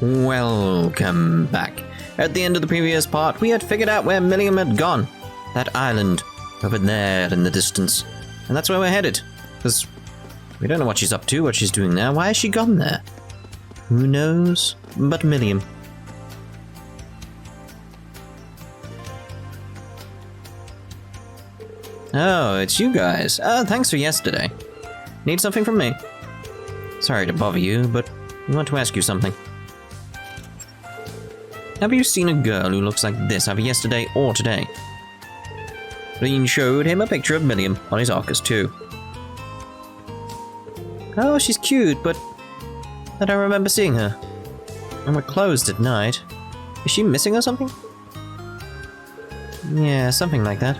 Welcome back. At the end of the previous part, we had figured out where Millium had gone. That island, over there in the distance. And that's where we're headed. Because we don't know what she's up to, what she's doing there. Why has she gone there? Who knows but Millium. Oh, it's you guys. Thanks for yesterday. Need something from me? Sorry to bother you, but we want to ask you something. Have you seen a girl who looks like this either yesterday or today? Rean showed him a picture of Millium on his Arcus too. Oh, she's cute, but I don't remember seeing her. And we're closed at night. Is she missing or something? Yeah, something like that.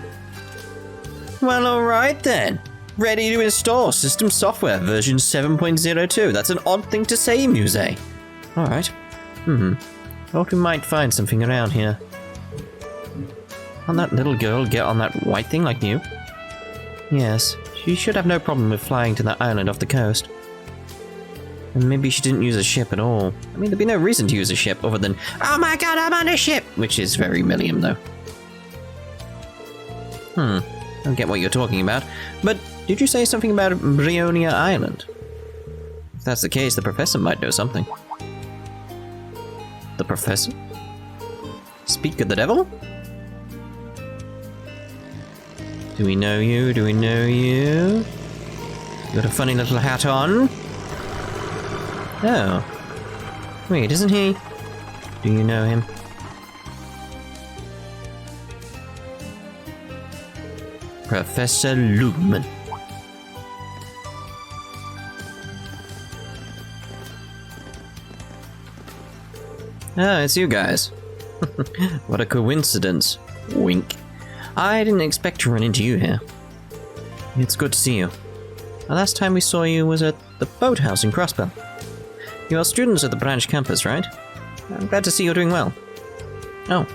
Well, alright then. Ready to install system software version 7.02. That's an odd thing to say, Muse. Alright. Thought we might find something around here. Can't that little girl get on that white thing like you? Yes, she should have no problem with flying to that island off the coast. And maybe she didn't use a ship at all. I mean, there'd be no reason to use a ship other than, oh my god, I'm on a ship! Which is very Millium, though. I don't get what you're talking about. But did you say something about Bryonia Island? If that's the case, the professor might know something. The professor? Speak of the devil? Do we know you? Do we know you? You got a funny little hat on? Oh. Wait, isn't he? Do you know him? Professor Lugman. Oh, it's you guys. What a coincidence. Wink. I didn't expect to run into you here. It's good to see you. The last time we saw you was at the boathouse in Crossbell. You are students at the branch campus, right? I'm glad to see you're doing well. Oh,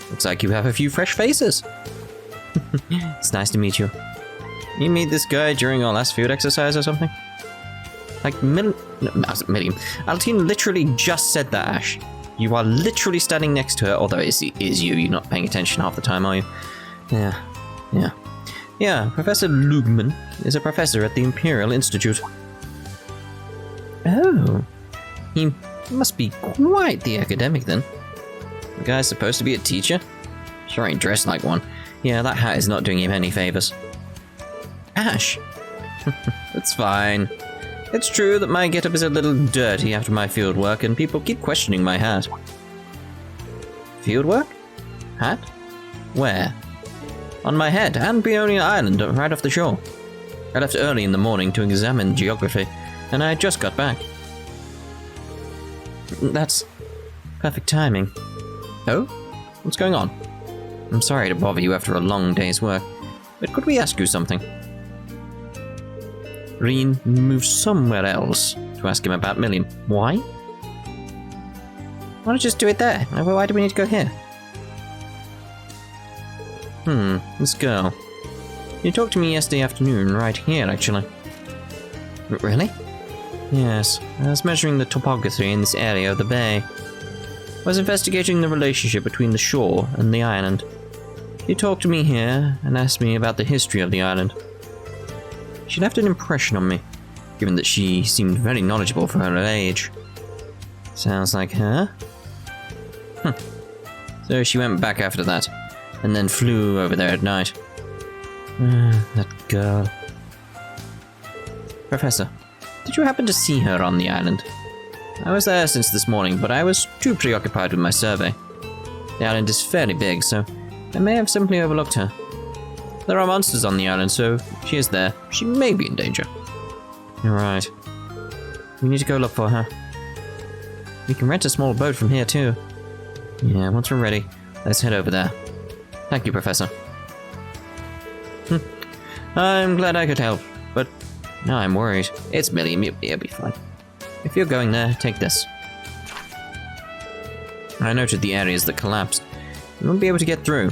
looks like you have a few fresh faces. It's nice to meet you. You meet this guy during our last field exercise or something? Like Millium. Altine literally just said that, Ash. You are literally standing next to her, although it is you. You're not paying attention half the time, are you? Yeah, Professor Lugman is a professor at the Imperial Institute. Oh. He must be quite the academic then. The guy's supposed to be a teacher? Sure ain't dressed like one. Yeah, that hat is not doing him any favors. Ash! It's fine. It's true that my getup is a little dirty after my field work, and people keep questioning my hat. Field work? Hat? Where? On my head, and Bryonia Island, right off the shore. I left early in the morning to examine geography, and I just got back. That's perfect timing. Oh? What's going on? I'm sorry to bother you after a long day's work, but could we ask you something? Rean moved somewhere else to ask him about Millium. Why? Why not just do it there? Why do we need to go here? This girl. You talked to me yesterday afternoon, right here, actually. Really? Yes, I was measuring the topography in this area of the bay. I was investigating the relationship between the shore and the island. She talked to me here and asked me about the history of the island. She left an impression on me, given that she seemed very knowledgeable for her age. Sounds like her. So she went back after that, and then flew over there at night. That girl. Professor, did you happen to see her on the island? I was there since this morning, but I was too preoccupied with my survey. The island is fairly big, so I may have simply overlooked her. There are monsters on the island, so if she is there, she may be in danger. You're right. We need to go look for her. We can rent a small boat from here, too. Yeah, once we're ready, let's head over there. Thank you, Professor. I'm glad I could help, but now I'm worried. It's Millium, it'll be fine. If you're going there, take this. I noted the areas that collapsed. We won't be able to get through.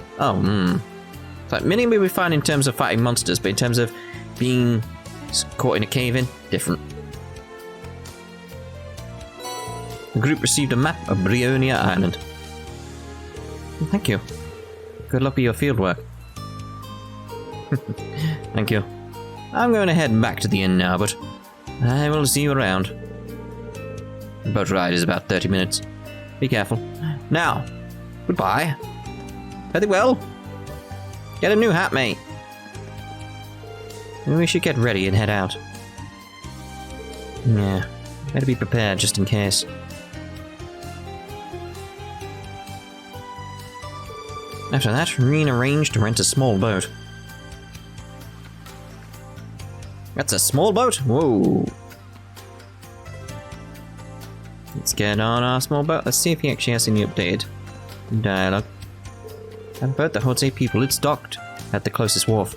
Like, Millium will be fine in terms of fighting monsters, but in terms of being caught in a cave-in, different. The group received a map of Bryonia Island. Thank you. Good luck with your fieldwork. Thank you. I'm going to head back to the inn now, but I will see you around. The boat ride is about 30 minutes. Be careful. Now, goodbye. Fare thee well. Get a new hat, mate. Maybe we should get ready and head out. Yeah, better be prepared just in case. After that, Rean arranged to rent a small boat. That's a small boat? Whoa. Let's get on our small boat. Let's see if he actually has any updated dialogue. A boat that holds 8 people. It's docked at the closest wharf.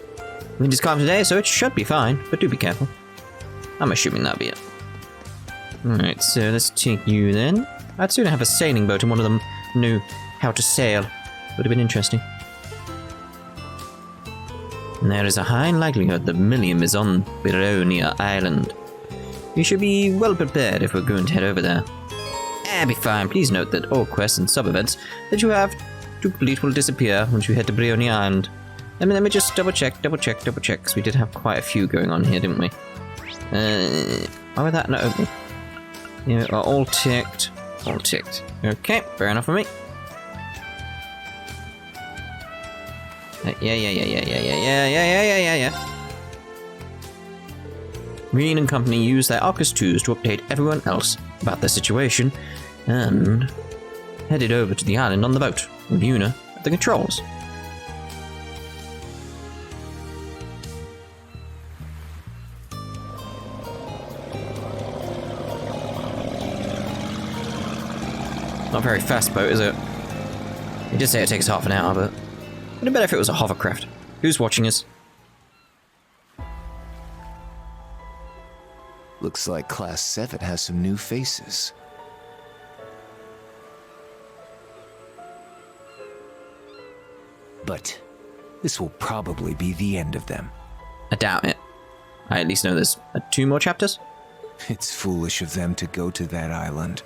Wind is calm today, so it should be fine, but do be careful. I'm assuming that'll be it. Alright, so let's take you then. I'd sooner have a sailing boat and one of them knew how to sail. Would have been interesting. And there is a high likelihood that Millium is on Bryonia Island. We should be well prepared if we're going to head over there. Be fine. Please note that all quests and sub-events that you have to complete will disappear once you head to Bryonia Island. Let me just double check, because we did have quite a few going on here, didn't we? Why would that not open? Yeah, all ticked. All ticked. Okay, fair enough for me. Yeah. Rean and company use their Arcus 2s to update everyone else about the situation, and headed over to the island on the boat, with Una at the controls. Not a very fast boat, is it? You did say it takes half an hour, but it'd be better if it was a hovercraft. Who's watching us? Looks like Class VII has some new faces. But this will probably be the end of them. I doubt it. I at least know there's 2 more chapters. It's foolish of them to go to that island.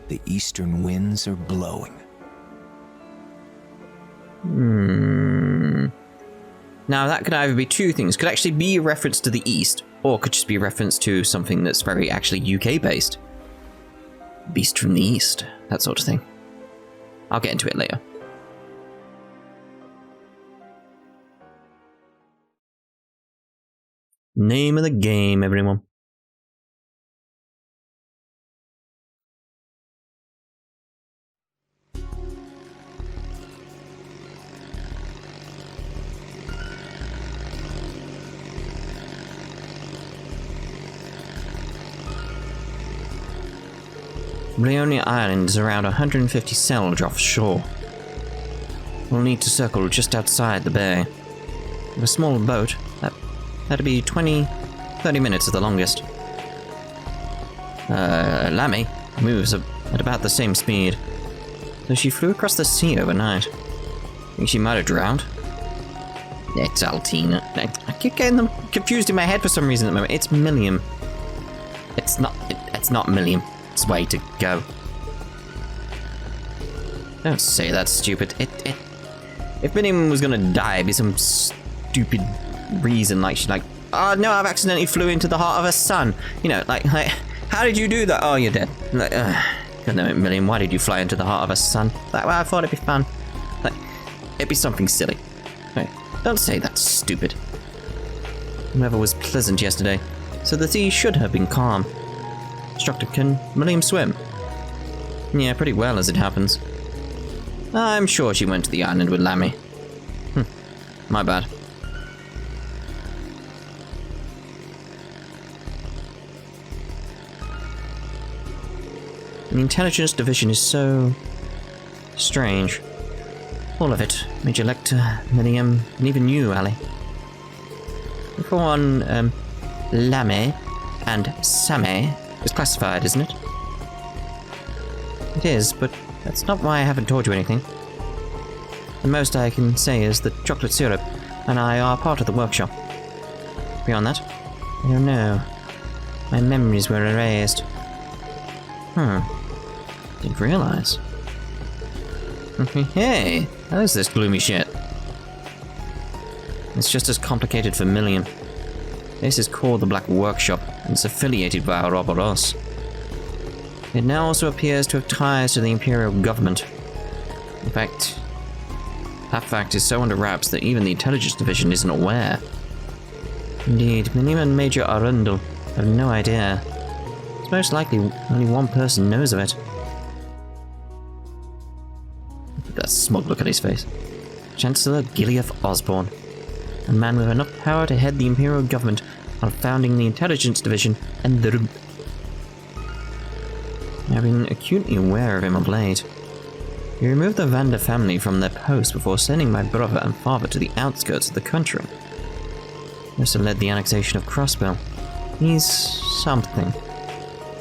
The eastern winds are blowing. Now that could either be 2 things. Could actually be a reference to the east, or could just be a reference to something that's very actually UK based. Beast from the east, that sort of thing. I'll get into it later. Name of the game, everyone. Bryonia Island is around 150 sailage offshore. We'll need to circle just outside the bay. With a small boat, that'd be 20-30 minutes at the longest. Lammy moves at about the same speed, though she flew across the sea overnight. Think she might have drowned? It's Altina. I keep getting them confused in my head for some reason at the moment. It's Millium. It's not Millium. It's way to go. Don't say that's stupid. If Millium was gonna die, it'd be some stupid reason, like she's like, oh no, I've accidentally flew into the heart of a sun. You know, like how did you do that? Oh, you're dead. Like, God damn it, Millium, why did you fly into the heart of a sun? Like, well, I thought it'd be fun. Like, it'd be something silly. Right. Don't say that's stupid. The weather was pleasant yesterday, so the sea should have been calm. Instructor, can Millium swim? Yeah, pretty well as it happens. I'm sure she went to the island with Lammy. My bad. The intelligence division is so strange. All of it. Major Lecter, Millium, and even you, Ali. For one, Lammy and Sammy is classified, isn't it? It is, but that's not why I haven't told you anything. The most I can say is that chocolate syrup and I are part of the workshop. Beyond that, I don't know. My memories were erased. Didn't realize. Hey, how is this gloomy shit? It's just as complicated for Millium. This is called the Black Workshop, and it's affiliated by Ouroboros. It now also appears to have ties to the Imperial government. In fact, that fact is so under wraps that even the Intelligence Division isn't aware. Indeed, Millium and Major Arundel have no idea. It's most likely only one person knows of it. That smug look on his face. Chancellor Gileath Osborne. A man with enough power to head the Imperial government while founding the Intelligence Division and the RUMP. I've been acutely aware of him of late. He removed the Vander family from their post before sending my brother and father to the outskirts of the country. He also led the annexation of Crossbell. He's something.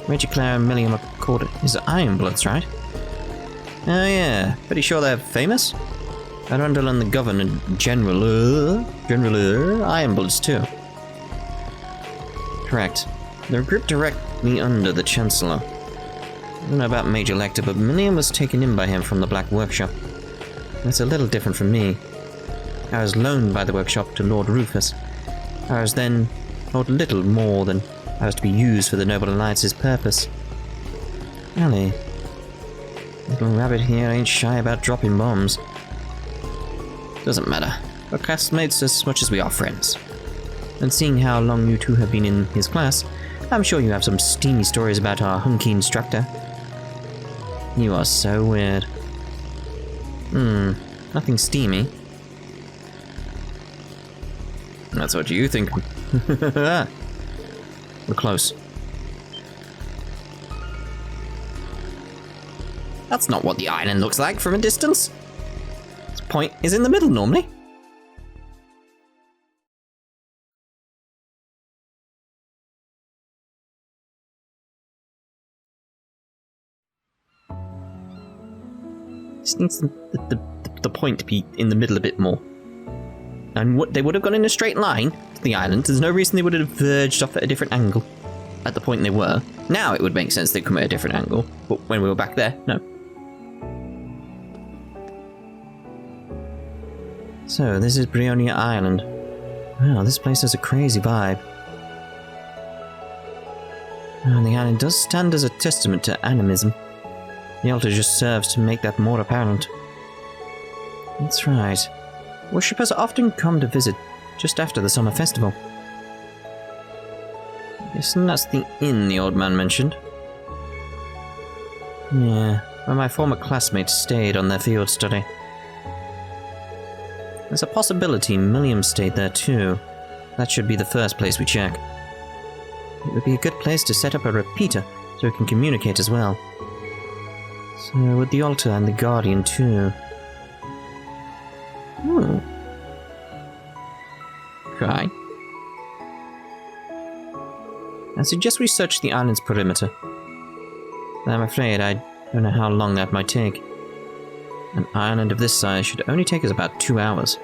Major Claire and Millium are called his Ironbloods, right? Oh yeah, pretty sure they're famous? Arundel and the Governor General Ironbloods too. Correct. They're grouped directly under the Chancellor. I don't know about Major Lecter, but Millium was taken in by him from the Black Workshop. That's a little different from me. I was loaned by the workshop to Lord Rufus. I was then told little more than I was to be used for the Noble Alliance's purpose. Ellie, little rabbit here ain't shy about dropping bombs. Doesn't matter. We're classmates as much as we are friends. And seeing how long you two have been in his class, I'm sure you have some steamy stories about our hunky instructor. You are so weird. Nothing steamy. That's what you think. We're close. That's not what the island looks like from a distance. This point is in the middle normally. This needs the point to be in the middle a bit more. And they would have gone in a straight line to the island. There's no reason they would have verged off at a different angle at the point they were. Now it would make sense they'd come at a different angle, but when we were back there, no. So, this is Bryonia Island. Wow, this place has a crazy vibe. And the island does stand as a testament to animism. The altar just serves to make that more apparent. That's right. Worshippers often come to visit just after the summer festival. Guessing that's the inn the old man mentioned. Yeah, where my former classmates stayed on their field study. There's a possibility Millium stayed there too. That should be the first place we check. It would be a good place to set up a repeater so we can communicate as well. So would the altar and the guardian too. Try. I suggest we search the island's perimeter. I'm afraid I don't know how long that might take. An island of this size should only take us about 2 hours.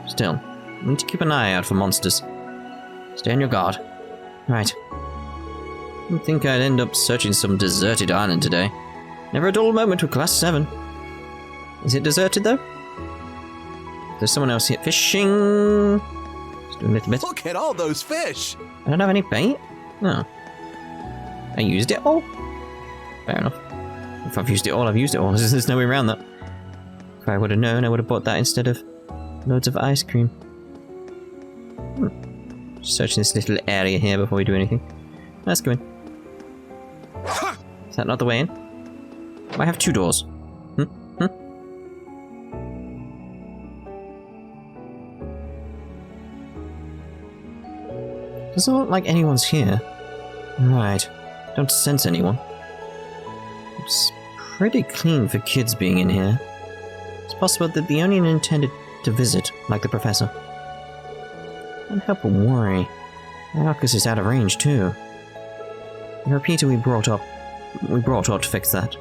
Still, we need to keep an eye out for monsters. Stay on your guard. Right. I didn't think I'd end up searching some deserted island today. Never a dull moment with Class 7. Is it deserted though? There's someone else here fishing. Just do a little bit. Look at all those fish! I don't have any bait? No. I used it all? Fair enough. If I've used it all, I've used it all. There's no way around that. If I would have known, I would have bought that instead of loads of ice cream. Just searching this little area here before we do anything. Let's go in. Is that not the way in? I have 2 doors. Doesn't look like anyone's here. Right. Don't sense anyone. It's pretty clean for kids being in here. It's possible that the Onion intended to visit, like the professor. Can't help but worry. Marcus is out of range too. The repeater we brought ought to fix that.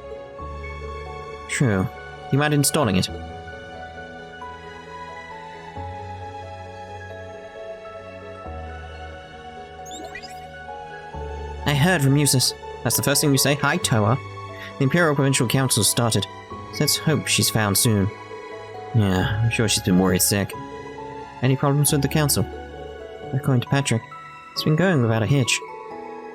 True. Do you mind installing it? heard from Musis. That's the first thing you say? Hi, Towa. The Imperial Provincial Council started. So let's hope she's found soon. Yeah, I'm sure she's been worried sick. Any problems with the council? According to Patrick, it's been going without a hitch.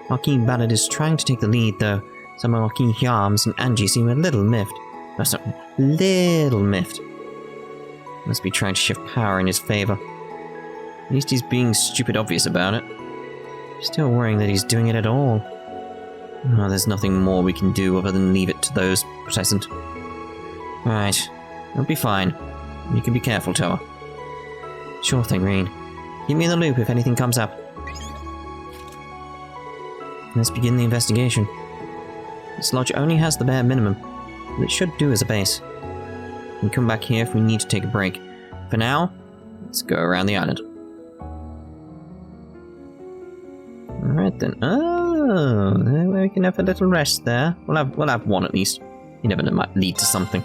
Marquis Ballard is trying to take the lead, though. Some of Marquis Hyams and Angie seem a little miffed. No, sorry, little miffed. Must be trying to shift power in his favor. At least he's being stupid obvious about it. Still worrying that he's doing it at all. Oh, there's nothing more we can do other than leave it to those present. Right, it'll be fine. You can be careful, Towa. Sure thing, Rean. Keep me in the loop if anything comes up. Let's begin the investigation. This lodge only has the bare minimum, but it should do as a base. We can come back here if we need to take a break. For now, let's go around the island. Alright then. Oh, we can have a little rest there. We'll have one at least. You never know, might lead to something.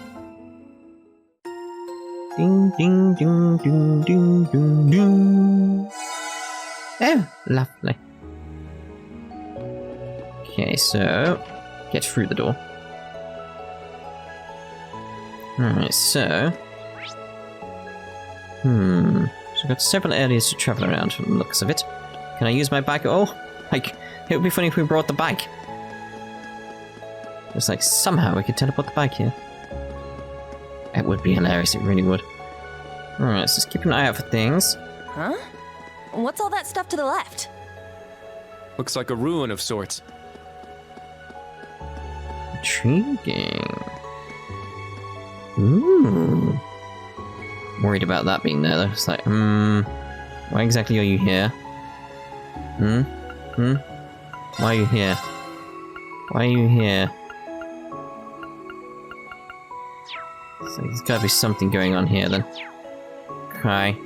Ding ding ding ding ding ding ding. Oh, lovely. Okay, so get through the door. Alright, so so I've got several areas to travel around from the looks of it. Can I use my bike? Oh, like, it would be funny if we brought the bike. It's like somehow we could teleport the bike here. It would be hilarious, it really would. Alright, so just keep an eye out for things. Huh? What's all that stuff to the left? Looks like a ruin of sorts. Intriguing. Ooh. Worried about that being there though. It's like, why exactly are you here? Why are you here? Why are you here? So there's gotta be something going on here then. Okay.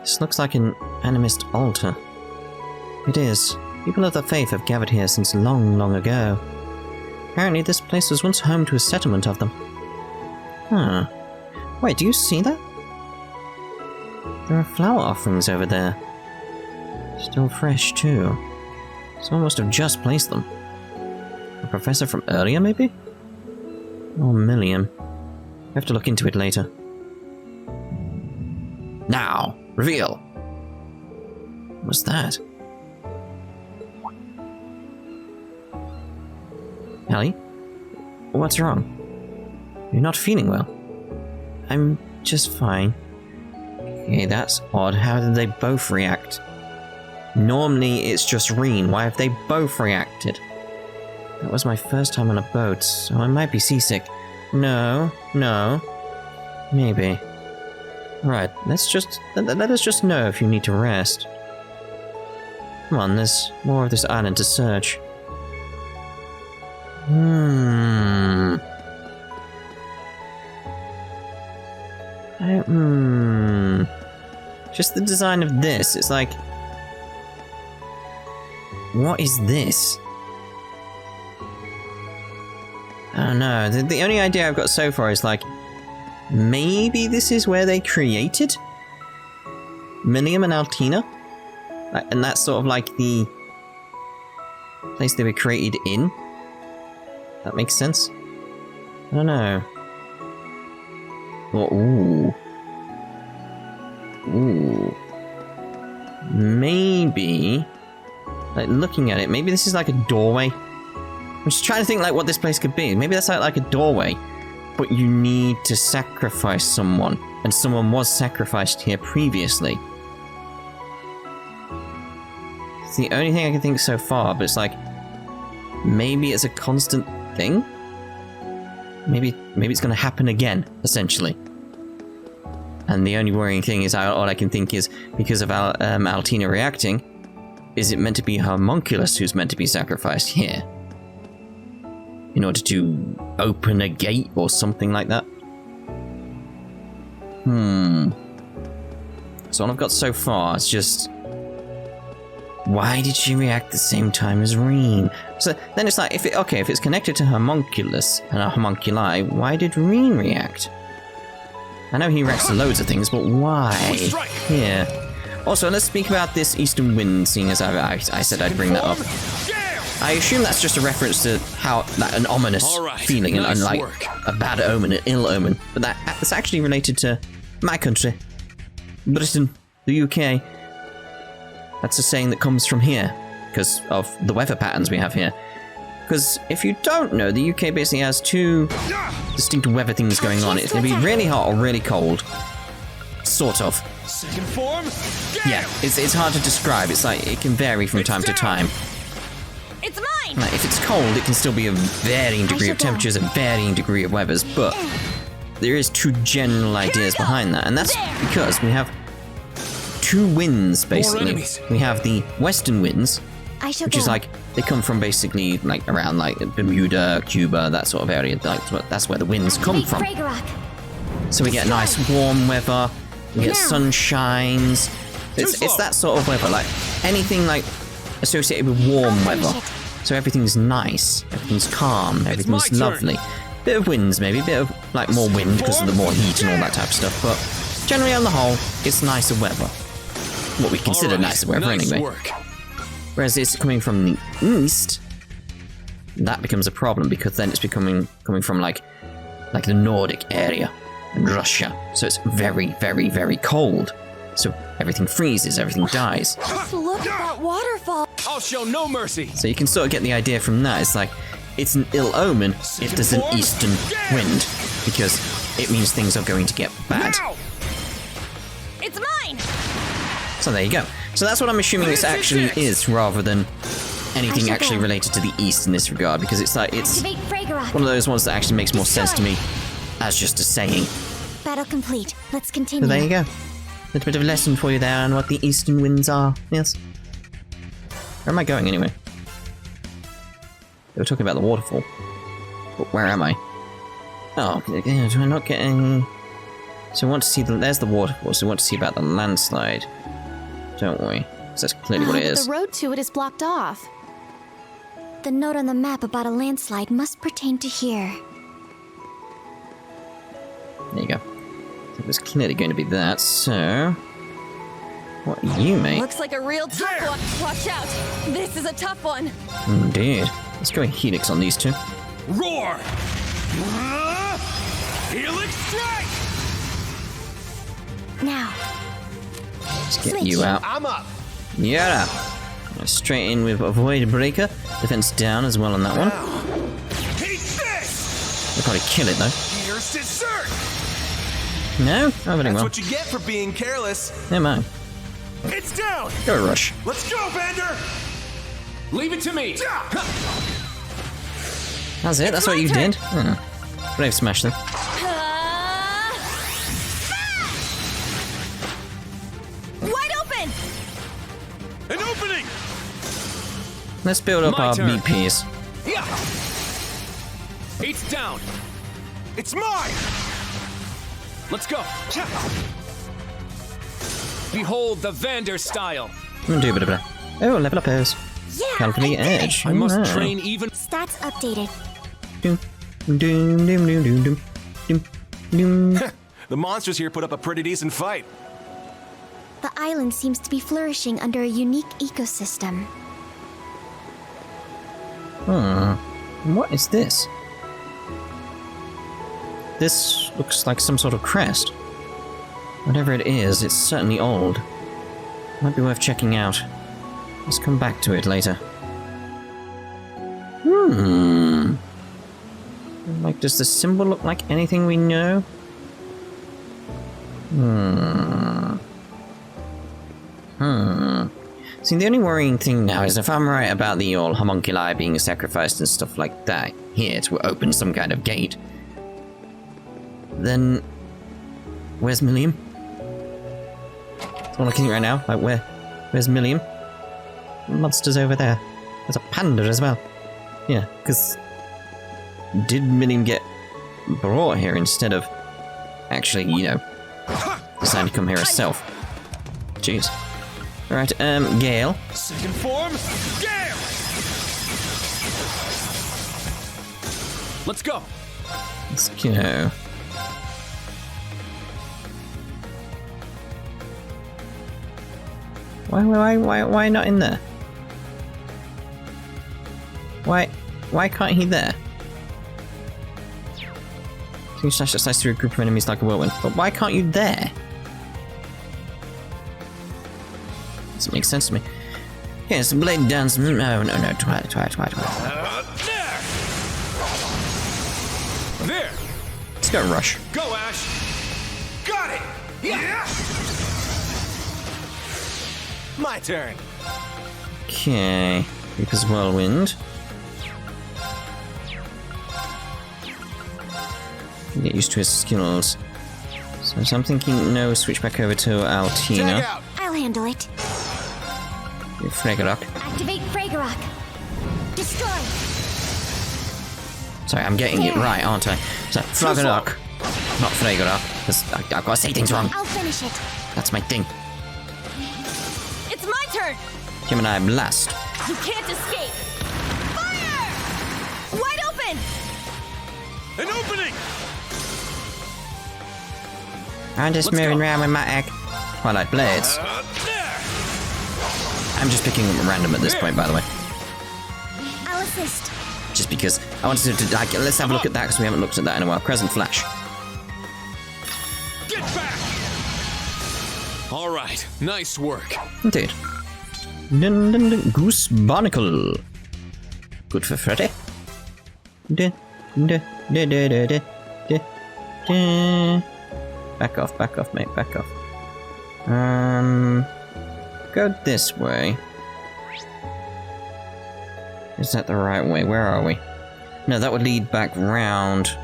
This looks like an animist altar. It is. People of the faith have gathered here since long, long ago. Apparently this place was once home to a settlement of them. Huh. Wait, do you see that? There are flower offerings over there. Still fresh, too. Someone must have just placed them. A professor from earlier, maybe? Or Millium. I have to look into it later. Now, reveal! What's that? Ellie? What's wrong? You're not feeling well. I'm just fine. Okay, that's odd. How did they both react? Normally it's just Rean. Why have they both reacted? That was my first time on a boat, so I might be seasick. No. Maybe. Right, let us just know if you need to rest. Come on, there's more of this island to search. Just the design of this, it's like... What is this? I don't know, the only idea I've got so far is like... Maybe this is where they created Millium and Altina? And that's sort of like the place they were created in? That makes sense? I don't know. Oh, ooh. Maybe... Like, looking at it, maybe this is like a doorway. I'm just trying to think like what this place could be. Maybe that's like a doorway, but you need to sacrifice someone. And someone was sacrificed here previously. It's the only thing I can think so far, but it's like... Maybe it's a constant thing? Maybe it's going to happen again, essentially. And the only worrying thing is, all I can think is, because of Altina reacting, is it meant to be Homunculus who's meant to be sacrificed here? In order to open a gate or something like that? So all I've got so far is just... Why did she react the same time as Rean? So then it's like, if it's connected to Homunculus and a homunculi, why did Rean react? I know he reacts to loads of things, but why? Strike. Here. Also, let's speak about this eastern wind, seeing as I said I'd bring that up. I assume that's just a reference to how an ominous feeling, nice and like work. a bad omen, an ill omen. But that's actually related to my country, Britain, the UK. That's a saying that comes from here because of the weather patterns we have here. Because if you don't know, the UK basically has two distinct weather things going on. It's going to be really hot or really cold. Sort of. Second form. Yeah, it's hard to describe. It's like it can vary from time to time. It's mine! Like, if it's cold, it can still be a varying degree of temperatures, a varying degree of weathers, but there is two general ideas behind that, and that's because we have two winds, basically. We have the western winds, which is like, they come from basically like around like Bermuda, Cuba, that sort of area. Like, that's where the winds come from. So we get nice warm weather, we get sunshines. It's that sort of weather, like anything like associated with warm weather. So everything's nice, everything's calm, everything's lovely. Bit of winds maybe, bit of like more wind because of the more heat and all that type of stuff, but generally on the whole, it's nicer weather. What we consider nicer weather anyway. Whereas it's coming from the east, that becomes a problem because then it's coming from like the Nordic area in Russia. So it's very, very, very cold. So everything freezes, everything dies. Just look at that waterfall. I'll show no mercy. So you can sort of get the idea from that. It's like, it's an ill omen if there's an eastern wind, because it means things are going to get bad. It's mine! So there you go. So that's what I'm assuming this actually is, rather than anything actually related to the east in this regard, because it's like, it's one of those ones that actually makes more sense to me as just a saying. Battle complete. Let's continue. So there you go. A little bit of a lesson for you there on what the eastern winds are. Yes. Where am I going anyway? They were talking about the waterfall. But where am I? Oh, do I not get any... So we want to see there's the waterfall, so we want to see about the landslide. Don't we? Because that's clearly what it is. The road to it is blocked off. The note on the map about a landslide must pertain to here. There you go. It was clearly going to be that, so... What are you, mate? Looks like a real tough one. Watch out. This is a tough one. Indeed. Let's go Helix on these two. Roar! Helix strike! Now. Let's get you out. I'm up. Yeah. Straight in with Avoid Breaker. Defense down as well on that one. Hate this! We'll probably kill it, though. Here's dessert! No? Oh, very That's well. what you get for being careless. Never mind. It's down! Go Rush. Let's go, Vander! Leave it to me! That's it? That's what you did? Brave smash them. Wide open! An opening! Let's build up My our turn. BPs. Yeah! It's down! It's mine! Let's go! Behold the Vander style! Indubitably. Oh, level up those. Yeah! Calvary Edge. I must Oh. train even. Stats updated. Doom, doom, doom, doom, doom, doom, doom, doom. The monsters here put up a pretty decent fight. The island seems to be flourishing under a unique ecosystem. What is this? This looks like some sort of crest. Whatever it is, it's certainly old. Might be worth checking out. Let's come back to it later. Like, does the symbol look like anything we know? See, the only worrying thing now is if I'm right about the old homunculi being sacrificed and stuff like that here to open some kind of gate, then where's Millium? That's what I'm looking at right now. Like, where's Millium? The monster's over there. There's a panda as well. Yeah, because did Millium get brought here instead of actually, you know, deciding to come here herself? Jeez. Alright, Gale. Second form, Gale! Let's go! Let's go. Why not in there? Why can't he there? You slash the slice through a group of enemies like a whirlwind. But why can't you there? Doesn't make sense to me. Yes, blade dance. No. Twilight. There! Let's go, Rush. Go, Ash! Got it! Yeah! My turn. Okay. Reaper's Whirlwind. Get used to his skills. So I'm thinking no, switch back over to Tag Altina. out! I'll handle it. Fragarok. Activate Fragarok. Destroy. Sorry, I'm getting it right, aren't I? So, Fragarok. Not Fragarok. Because I've got to say things wrong. I'll finish it. That's my thing. It's my turn! Gemini Blast. You can't escape! Fire! Wide open! An opening! I'm just Let's moving go. around with my egg. Twilight Blades. There! I'm just picking them random at this point, by the way. I'll assist. Just because I wanted to like, let's have a look at that because we haven't looked at that in a while. Crescent Flash. Get back! All right, nice work. Indeed. Goose Barnacle. Good for Freddy. Back off, mate, back off. Go this way. Is that the right way? Where are we? No, that would lead back round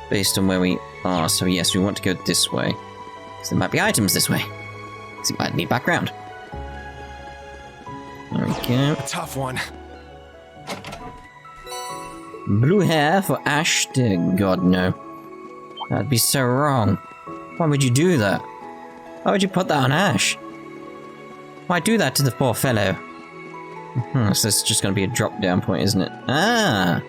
based on where we are. So yes, we want to go this way. Because there might be items this way. So it might lead back round. There we go. A tough one. Blue hair for Ash? Dear God, no. That'd be so wrong. Why would you do that? Why would you put that on Ash? Why do that to the poor fellow? So this is just going to be a drop-down point, isn't it? Ah!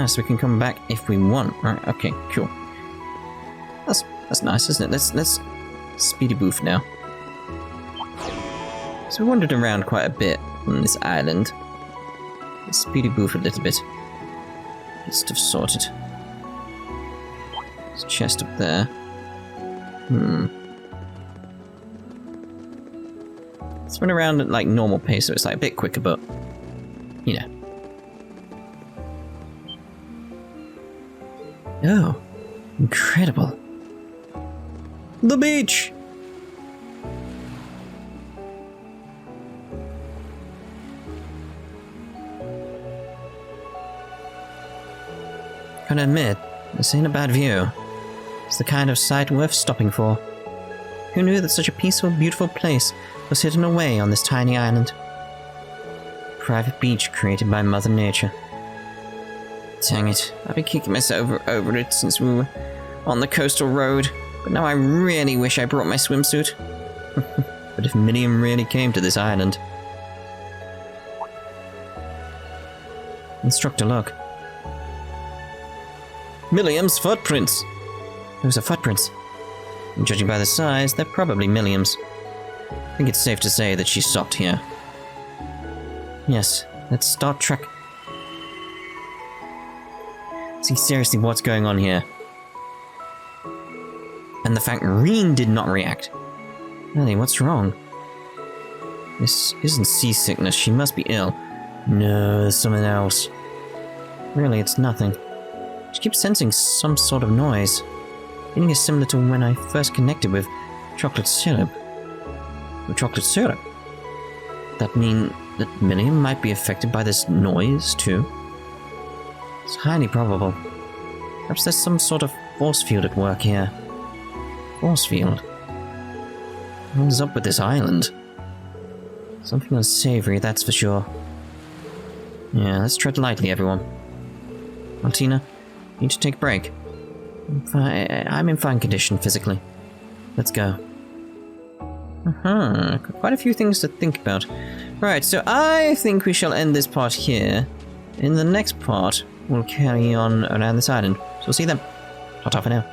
So we can come back if we want. Right, okay, cool. That's nice, isn't it? Let's speedy boof now. So we wandered around quite a bit on this island. Let's speedy boof a little bit. Get stuff sorted. There's a chest up there. Let's run around at like normal pace so it's like a bit quicker, but you know. Oh, incredible. The beach! Gotta admit, this ain't a bad view. It's the kind of sight worth stopping for. Who knew that such a peaceful, beautiful place was hidden away on this tiny island? Private beach created by Mother Nature. Dang it, I've been kicking myself over it since we were on the coastal road, but now I really wish I brought my swimsuit. But if Millium really came to this island... Instructor, look. Millium's footprints! Those are footprints. And judging by the size, they're probably Millium's. I think it's safe to say that she stopped here. Yes, let's start track. See seriously what's going on here. And the fact Rean did not react. Ellie, what's wrong? This isn't seasickness, she must be ill. No, there's something else. Really, it's nothing. She keeps sensing some sort of noise. Feeling is similar to when I first connected with chocolate syrup. With chocolate syrup? That mean that Millium might be affected by this noise, too? It's highly probable. Perhaps there's some sort of force field at work here. Force field? What is up with this island? Something unsavory, that's for sure. Yeah, let's tread lightly, everyone. Altina, you need to take a break. I'm in fine condition physically. Let's go. Quite a few things to think about. Right, so I think we shall end this part here. In the next part, we'll carry on around this island. So we'll see you then. Ta-ta for now.